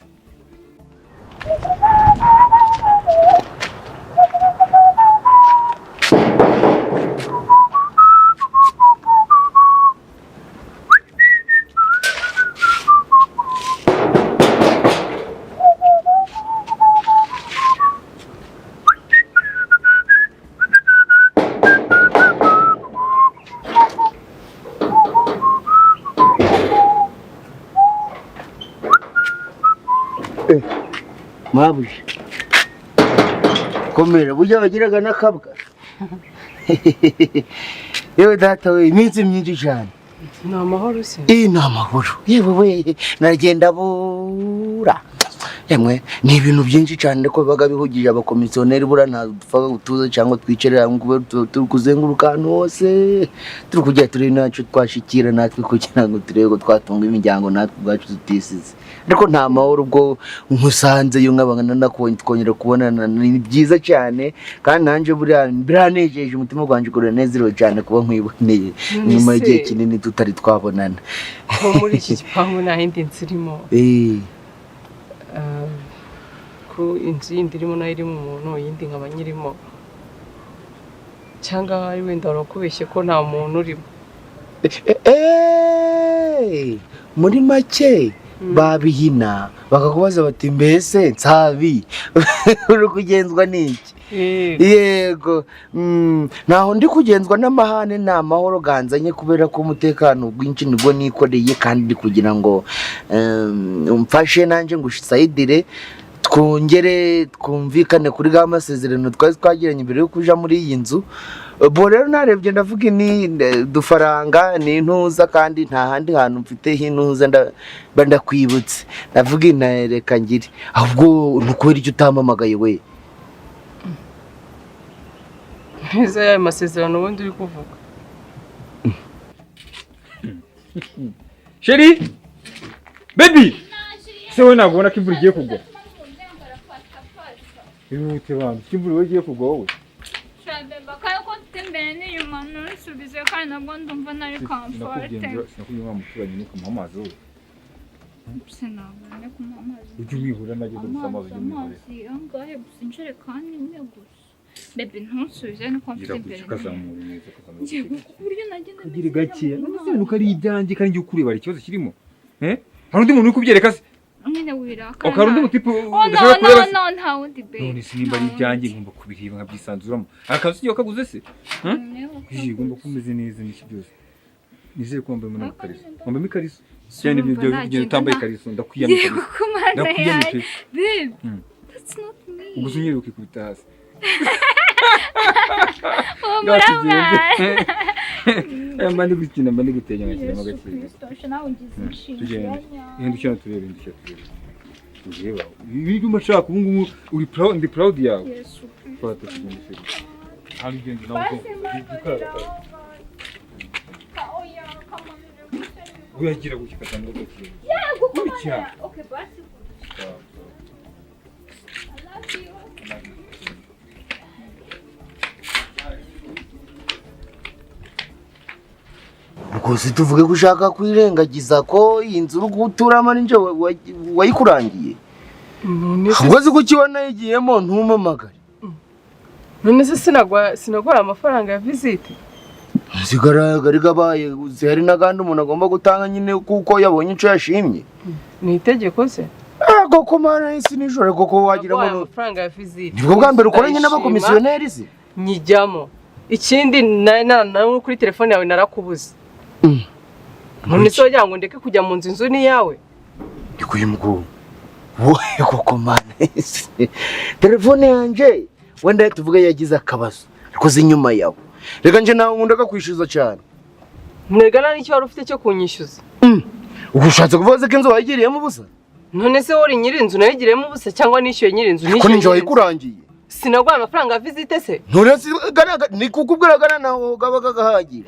Mabuja komera burya bagiraga n'akabwa yewe data we iminsi myinshi cyane ni amahoro se ni amahoro yewe we naragenda bura yemwe ni ibintu byinshi cyane ko bibaga bihugije abakomisiyoneri bura ntadupfaga gutuza cyangwa twicerera ngo turi kuzenguruka ahantu hose turi kujya turi nacu twashikira natwe kugira ngo turebe ko twatunga imiryango natwe ubwacu tutisize ariko nta mahoro ubwo nkusanze yo nkabangana nakongera kubonana ni byiza cyane kandi nanje biranejeje umutima wanjye ko ranezerewe cyane kuba nkwiboneye nyuma y'igihe kinini tutari twabonana ko muri iki gipangu nta hindi nzirimo ko inzu yindi irimo nayo irimo umuntu yindi nkaba nyirimo cyangwa ari wenda warakubeshye ko nta muntu urimo muri make babihina bakakubaza bati mbese Nsabi uri kugenzwa n'iki yego naho ndi kugenzwa n'amahane nta mahoro ganzanye kubera ko umutekano bwinshi nibwo nikoreye kandi ndi kugira ngo umfashe nanje ngushayidire twongere twumvikane kuri ga masezerano twari twagiranye imbere yo kuja muri iyi nzu bo rero narebye ndavuga ni dufaranga ni intuza kandi nta handi hantu mfite hintuza ndakwibutse ndavuga inareka ngire ahubwo nukubera icyo utampamagaye we neza ya masezerano ubundi uri kuvuga Sheri baby se we nagubona ko imvura igiye kugwa ihute bantu imvura igiye kugwa wowe Bakaya ko tembere n'inyuma nsubize kandi nabwo ndumva nari comfort. Sinakubwira muturanye no kumuha amazi wowe. Sinabone kumuha amazi. Ujye wihura najye gusa amazi ujye wihura. Amazi angahe gusa injere kandi imwe gusa. Bebe ntusubize no comfort imbere. Kazamura neza kazamura. Ngiye kuburyo nagenda Gira gake. None uko ari ibyanjye kandi ngiye kureba ikibazo kirimo. Hari undi muntu uri kubyereka se? Nyine wiraka. Ukarundi mutipe udashaka kureba. No, nta wundi be. None sinimba ari ibyanjye ngomba kubireba nkabyisanzuramo. Akazi kiyo kaguze se? Ngomba kumeze neza n'iki byose. Nizere ko mbaye mu kariso. Mbaye mu kariso. Cyane ibyo byo utambaye kariso ndakwiyamika. Ndakwiyamika. Babe. That's not me. Ugusunye ukikubita hasi. Mandi gukina mandi gutenya ngakina magakira. Hindukira turebe hindukira turebe. Ureba. Ibi umashaka ubu ngubu uri proud yawe. Yes. Fata tugende se. Hari gende nawo ko. Uyagira gukikata ngo gukira. Yego kumana. Okay, basi. I love you. Gusa tuvuge gushaka kwirengagiza ko iyi nzu uri guturamo ninje wayikurangiye. Ngozi kukibona yigiyemo ntumamagare. None se sinagwa amafaranga ya visite. Zigaragara gabaye zihari nagandi umuntu agomba gutanga nyine kuko yabonye ico yashimye. Ni itegeko se? Koko mana isi nijoro koko wagira ngo amafaranga ya visite. Nibwo bwa mbere ukoranye n'abakomisiyoneri se? Nyijyamo. Ikindi na kuri telefone yawe narakubuze. None se wagira ngo ndeke kujya mu nzu ni yawe? Ndikuye muguru. Wowe koko mana. Telefone yanje wenda tuvuge yagize akabazo. Ariko inyuma yawe. Reka nje nawe nkunda kakwishyuza cyane. Mwegana n'icyo wari ufite cyo kunyishyuza. Ubushatse kuvuza ko inzu wayigiriyemo ubusa? None se wori nyiri inzu nayigiriyemo ubusa cyangwa nishyuye nyiri inzu nishyuye? Ko ninje wayikurangiye. Sinagwa amafaranga ya visite se? None se ni kukubwira naho gabaga gahagiye.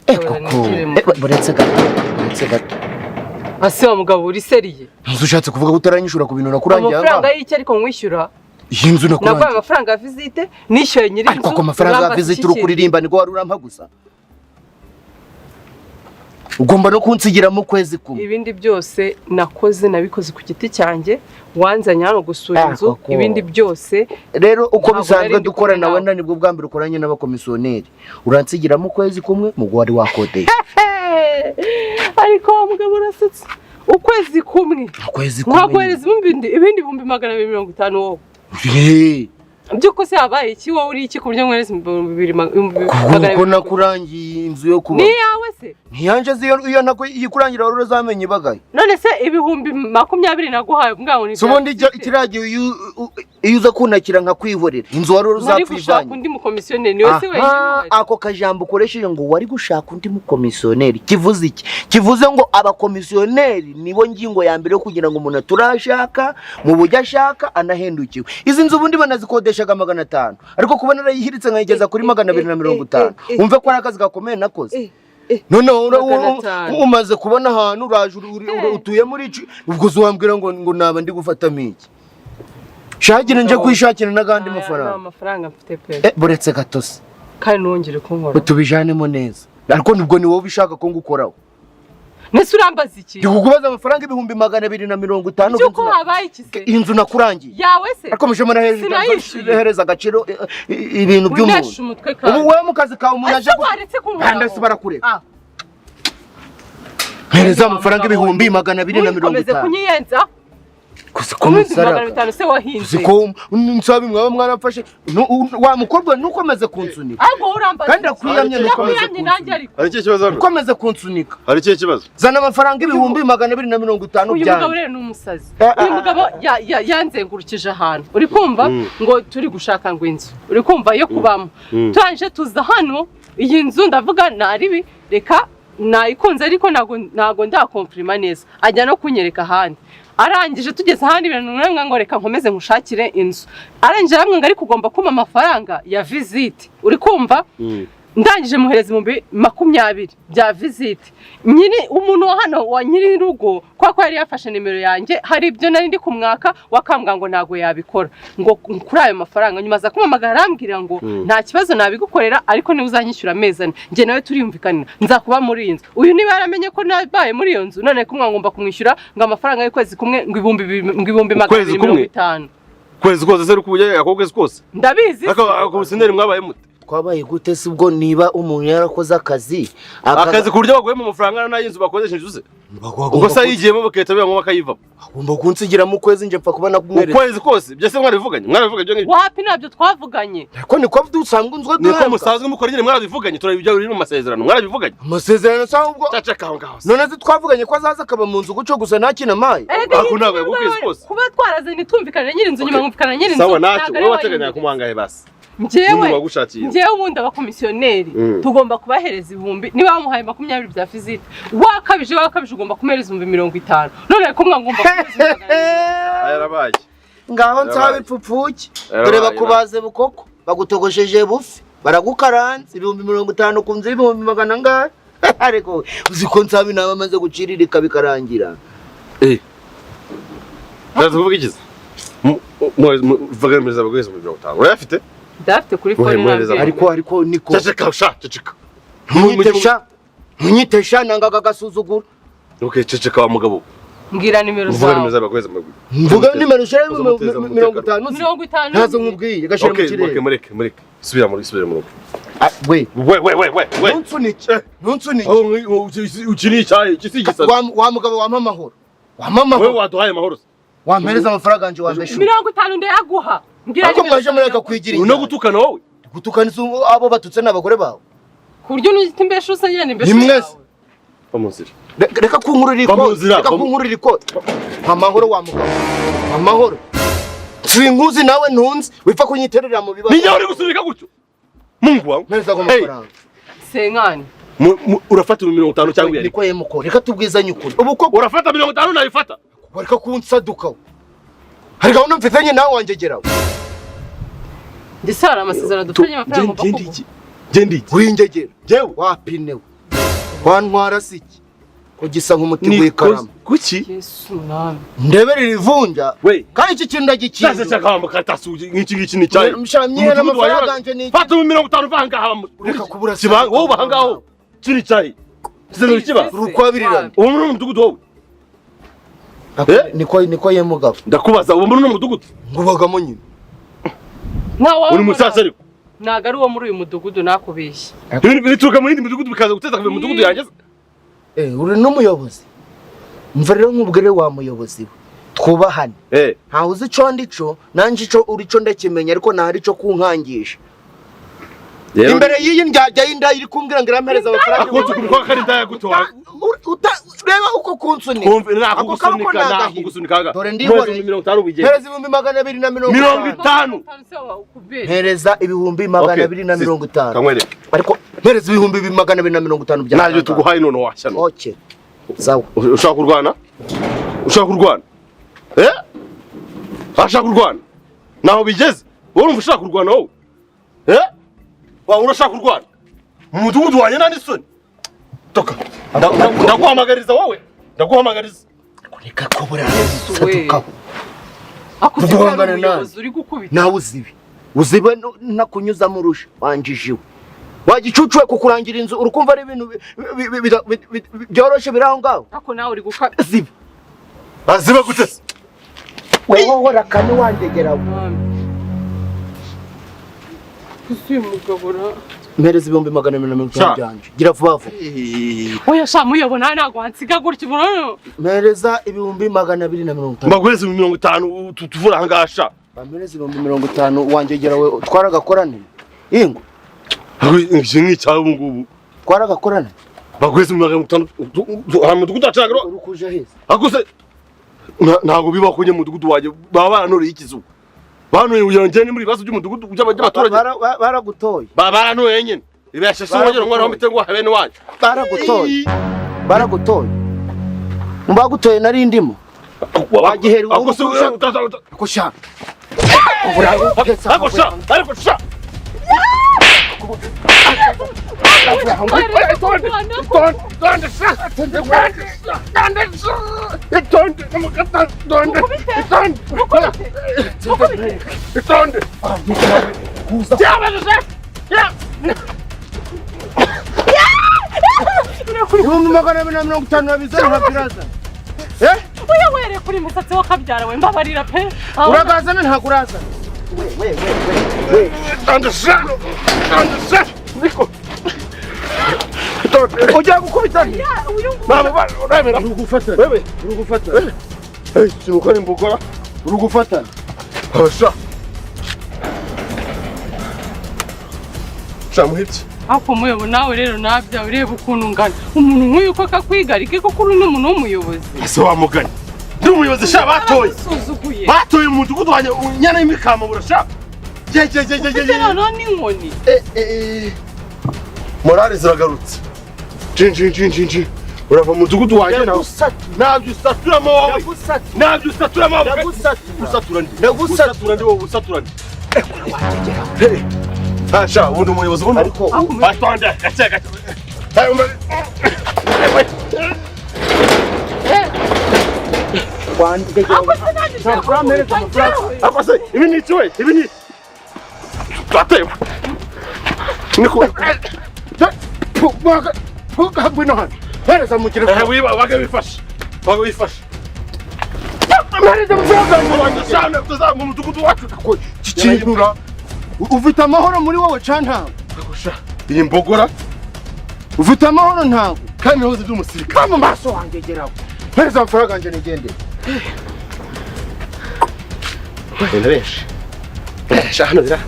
Koko buretse gato ase wa mugabo uri seriye Nzushatse kuvuga ko utaranyishura ku bintu nakurangiye amafaranga y'iki ariko nkwishyura iyi nzu nakurangiye nagwa amafaranga ya visite nishyuye nyiri inzu ariko ko amafaranga ya visite urukuririmba niko wari urampa gusa ugomba no kunsigira mu kwezi kumwe ibindi byose nakoze nabikoze ku giti cyanjye wanzanye hano gusura inzu ibindi byose rero uko bisanzwe dukora nawe nibwo bwa mbere ukoranye n'abakomisiyoneri uransigira mu kwezi kumwe mu wari wakodeye ariko mugabo urasetse ukwezi kumwe ntakohereza ibindi 250 wowe byuko se habaye iki wowe uri iki ku buryo nkwereza 250 kuko nakurangiye inzu yo kuba ni yawe se ntiyanje iyo nako yikurangira wari uzamenye ibagaye none se 2020 naguhaye mbwango ni sobundi ikiragiye iyo uza kunakira nka kwihorera inzu wari uzapfivanye undi mukomisiyoneri niwe se wenyine ako kajambo ukoresheje ngo wari gushaka undi mukomisiyoneri kivuze iki kivuze ngo abakomisiyoneri nibo ngingo ya mbere yo kugira ngo umuntu turashaka mu buryo ashaka anahendukiwe izi nzu ubundi banazikodeshaga 500 ariko kubona arayihiritse nkayigeza kuri 250 umve ko ari akazi gakomeye nakoze none umaze kubona ahantu uraje utuye muri ubwo zuwambwira ngo naba ndi gufata miki shagire nje kwishakira n'agandi amafaranga mfite pe buretse gatose kandi nongere kunkora tubijanemo neza ariko nibwo ni wowe bishaka ko ngukoraho nese urambaza iki kukubaza amafaranga 250 cyo ko habaye ikise inzu nakurangiye yawe se ariko muje murahereza agaciro ibintu by'umuntu ubu wewe mu kazi kawe umuntu aje kandi se barakureka hereza amafaranga 250 komeze kunyiyenza kumusara se wahinze siko Nsabi mwaba mwarafashe wa mukobwa nukomeze kunsunika ariko urambaza kandi akwiyamye nukomeze hari iki kibazo ukomeze kunsunika hari iki kibazo zana amafaranga 250 uyu mugabo rero ni umusazi uyu mugabo yanzengurukije ahantu uri kumva ngo turi gushaka ngo inzu uri kumva yo kubamo tanje tuza hano iyi nzu ndavuga naribi reka nayikunze ariko nago ndakomprima neza ajya no kunyereka ahandi arangije tugeze ahandi ibintu ngo reka nkomeze nkushakire inzu arangije hamwe ngo ari kugomba kuma amafaranga ya visite uri kumva ndangije muhereza 20 bya visite nyiri umuntu wa hano wa nyiri rugo kwa yari yafashe nimero yanjye hari ibyo nari ndi kumwaka wakambwa ngo nago yabikora ngo kuri ayo mafaranga nyuma za kumamagara arambwira ngo nta kibazo nabigukorera ariko ni uzanyishyura amezane nje nawe turiyumvikanira nzakuba muri inzu uyu niba yaramenye ko nabaye muri iyo nzu none kumwa ngomba kumwishyura ngo amafaranga y'ukwezi kumwe ngo 250 kwezi kose se rukubye akokwezi kose ndabizi ako sinderi mwabaye mute twabaye gute se ubwo niba umuntu yarakoze akazi ku buryo baguye mu mafaranga n'ayinzu bakoresha inzu ze ubwo se yigiyemo bakahita biba ngo bakayivamo agomba kunsigira mu kwezi nje mpfa kuba nakumwereka ukwezi kose byose mwarabivuganye byo ngibyo wapi nabyo twavuganye ariko niko dusanga unzwe duhembwa niko musanzwe mukora nyine mwarabivuganye turabijya uri mu masezerano mwarabivuganye amasezerano sa ubwo cacaka ngaho none se twavuganye ko azaza akaba mu nzu guco gusa ntakina mayi ako ntabwo yagukwezi kose kuba twarazanye tumvikana nyiri inzu nyuma ngumvikana nyiri inzu sawa nacyo wowe wateganya kumuhangaye basi njyewe ubundi abakomisiyoneri tugomba kubahereza 1000 niba bamuhaye 20 bya visite wakabije ugomba kumereza 50 none ko mwangomba ayarabaye ngaho Nsabi pfupfuki dore bakubaze bukoko bagutogosheje bufi baragukaranze 50 kunze 100 ngahe ariko uziko Nsabi naba amaze guciririka bikarangira ndavuga ikiza vuga bagweze 50 urayafite dafite kuri phone ariko niko caceka munyitesha nangaga gasuzugura okay caceka wa mugabo mbwira nimero zawe mvuga nimero 50 nazo nkubwiye gashira mu kirere mureke subira mu rugo we ntunsunike ukiri icyayi kisigisa wa mugabo wa mamahoro we waduhaye amahoro wampereza amafaranga anje wambeshu 50 ndayaguha ngira ngo mwaje mureka kwigira uno gutukana wowe gutukana abo batutse n'abagore bawe ku buryo n'igiti mbeshu usanye n'imbeshu nimwese bamusira reka kunkururiko amahoro wa mugabo amahoro sinkuzi nawe ntunzi wipfa kunyiterera mu bibazo niyo uri gusubika gutyo mungu wawe mpereza ko amafaranga senkani urafata 50 cyangwa niko yemuko reka tubwizanye ukuri ubu ko urafata 50 nabifata reka kunsaduka hari gahunda mfitanye nawe wanjegeraho ndisara amasezerano dufanye amafaranga gendi wingegera jewe wapinewe wantwara siki ugisa nk'umuti w'ikaramu kuki Yesu mwami ndebere rivunja we kandi iki kintu ndagikinze cyase cyakamba katasuji nk'iki ni cyayi mshamye n'amafaranga ganje ni fata 50 vanga hama reka kubura siba wowe bahangaho kiri cyayi kize kiba rukwabirirana uwo muri umudugudu wowe niko yemugabo ndakubaza uwo muri umudugudu ngubagamo nyine uri musasa ariko ntago ari uwo muri uyu mudugudu nakubeshye bituruka mu yindi midugudu bikaza guteza ku mudugudu yanjye uri n'umuyobozi mva rero nkubwire wa muyobozi we twubahane ntawe uzi ico ndico nanje ico uri co ndakimenya ariko ntari ico kunkangisha imbere y'iyi njyajya y'inda iri kumbwira ngo irampereza amafaranga akonze kubikwa kari ndaya gutoa reba uko kunsunika nakugusunika dore ndihore 50 bigenda hereza ibihumbi 250 hereza ibihumbi 250 kamwereke ariko hereza ibihumbi 250 bya naje tuguhaye none washyano okay sawa ushaka kurwana ashaka kurwana naho bigeze wowe urumva ushaka kurwana wowe wa urashaka kurwana mu mudugudu wanye nani soni toka ndaguhamagariza wowe ndaguhamagariza kureka kubura satuka kuduhangana nawe nawe uzibe nakunyuza mu rusha wanjijiwe wagicucuwe kukurangira inzu urukumva ari ibintu byoroshe biraho ngaho ako nawe uri guka zibe aziba gutese wewe hora kane wandegera kusuye mugabura mpereza ibihumbi 250 byanje gira vuba vuba oya sha muyobona ntago wansiga gutya umuntu mpereza ibihumbi 250 bagweze 50 tuvura hangasha bampereza ibihumbi 50 wangegera we twaragakorane ingo ngi cyawe ngubu twaragakorane bagweze 50 hamudugudu acagro urukuje heza akuse ntago biba kunye mudugudu waje baba baranore ikizu bano yongene muri bazo by'umudugudu by'abaturage baragutoye baranoye nyine ibashashe wongera ngwana wamitengo habene wanje baragutoye mbagutoye nari ndimo wagiheri akusha akusha were kuri musatsi wo kabyara we mbabarira pe uragazana ntaguraza niko ujya gukubita mama urabera urugufata wewe urugufata sinukora imbugora urugufata asha shamuhitse ako muyobo nawe rero nabya ureba ukuntu ngana umuntu nk'uyu ko kakwigarike ko kuri n'umuntu w'umuyobozi ese wamugani ndi umuyobozi sha batoye mu mudugudu wanye nyana y'imikamo burasha none n'inkoni morale ziragarutse jinjinjinjinji urava mu mudugudu wanje nawe nabyo usaturamo wowe nabyo usaturamo wowe usatura ndi wowe usatura ndi Asha ubundi umuyobozi ubundi ariko atonda gake akose ibi ni cyo ibi ni twatema niko Pugabwino hano. Hereza mu kirere. Wiba bagabifasha. Hereza mu kirere. Wanjye tuzamu umudugudu wacu ko kikinura. Ufite amahoro muri wowe canta. Akosha. Iyi mbogora. Ufite amahoro ntago. Kandi hoze by'umusirikare. Kama maso wanjye geraho. Hereza amafaranga yanjye nigende. Ndereshe. Shahano dira.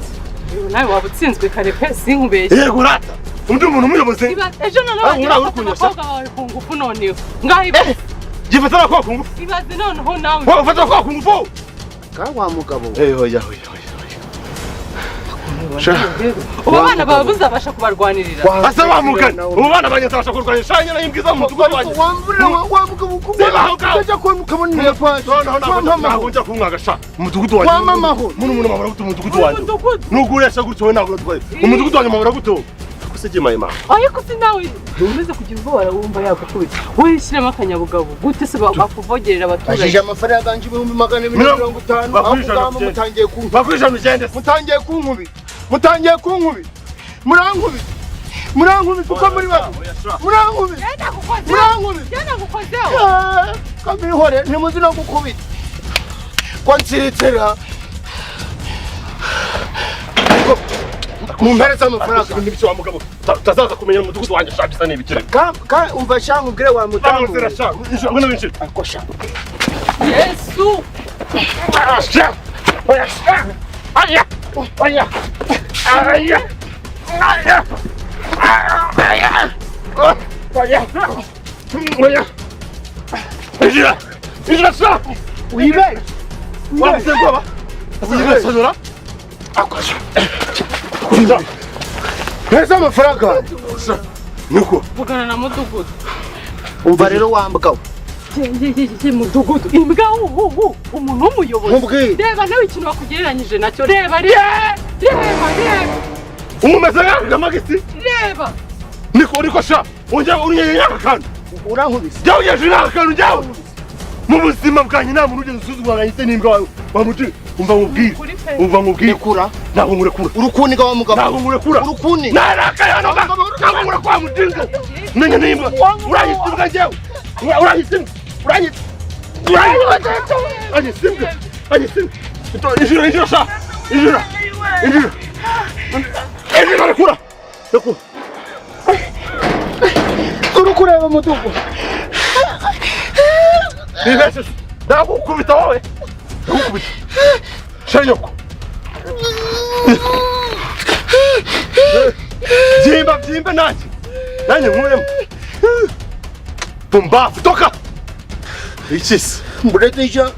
Nawe wabutsinzwe kare pe sinkubeshye. Yego rata. Undi umuntu umuyobozi. Ejo none wakunyosha. Ku ngufu noneho. Ngaho gifatana kwa ku ngufu. Ibaze noneho nawe. Wowe ufatana kwa ku ngufu. Wa mugabo. Hoya. Ubana babuza abasha kubarwanirira. Asa bamugana. Ubana banyazabasha kurwanira shanya na imbwiza mu mutugo wanjye. Wa mugabo kuko. Cyaje ko mukabona yapfa. Ntabwo njya kumwagasha. Umudugudu wanjye. Wa mama ho. Muno mabara gutu umudugudu wanjye. Nuguresha gutyo we ntabwo twaye. Umudugudu wanjye mabara gutu. kusegema imana ariko se nawe umeze kugira ubwoba wumva yagukubita wowe shyiramo akanyabugabo gute se bakuvogerera abaturage ashije amafaranga yanje 250 aho kugama mutangiye kunkubi mutangiye kunkubi murankubi kuko muri babo murankubi kabihore ntimuzi no gukubita kwansiritera mumpereza amafaranga ibindi bice wa mugabo utazaza kumenya umudugudu wanjye shaka n'ibikire ka umva shangu ubwire wa mutamu amuzira shaka ngo n'ibinshi ako shaka Yesu shaka oya shaka aya aya aya aya aya oya ijira shaka uyibe wabuze baba uyibe sonora akasha kuza pesa amafaranga nuko vugana na mudugudu umva rero wambwa mudugudu imbwa umuntu w'umuyobozi reba nawe ikintu bakugereranyije nacyo reba umumeze nka magisi reba niko sha ongera unyenya kandi urankubise jyawe yeje nakanu jyawe mu buzima bwanyu nta muntu ugeze usuzugura ngahise n'imbwa wamuti umva nkubwire kura ntabwo ngurekura urukuniga wa mugabo ntabwo ngurekura urukuni narakayano ntabwo ngurekura mutinga menya n'imbwa urahisimbwa njyewe urahisimbwa injira sha injira rekura urukureba mudugu nibese ndagukubita wowe ndagukubita shanyoko byimba nanjye nkuremo pumbafu toka ikisi mureteja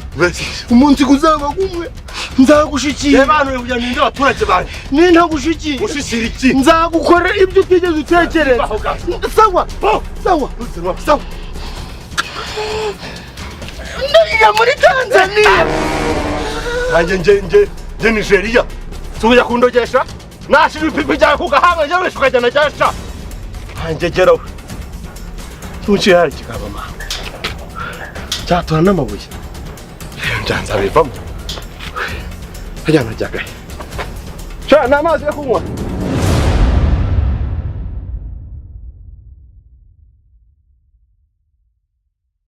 umunsi kuzaba kumwe nzagushikira abantu kugira ninde abaturage banjye nintagushikira ushikira iki nzagukora ibyo utigeze utekereza sawa ndagiye muri Tanzania nanjye nje Nigeria suya kundogesha nashira ipipi ryawe ku gahanga njye wese ukajyana cyasha hanjye gerawe tuci hari kigaba mama cyatora n'amabuye njanza bivamo hajyana ryagaye cha n'amazi yo kunywa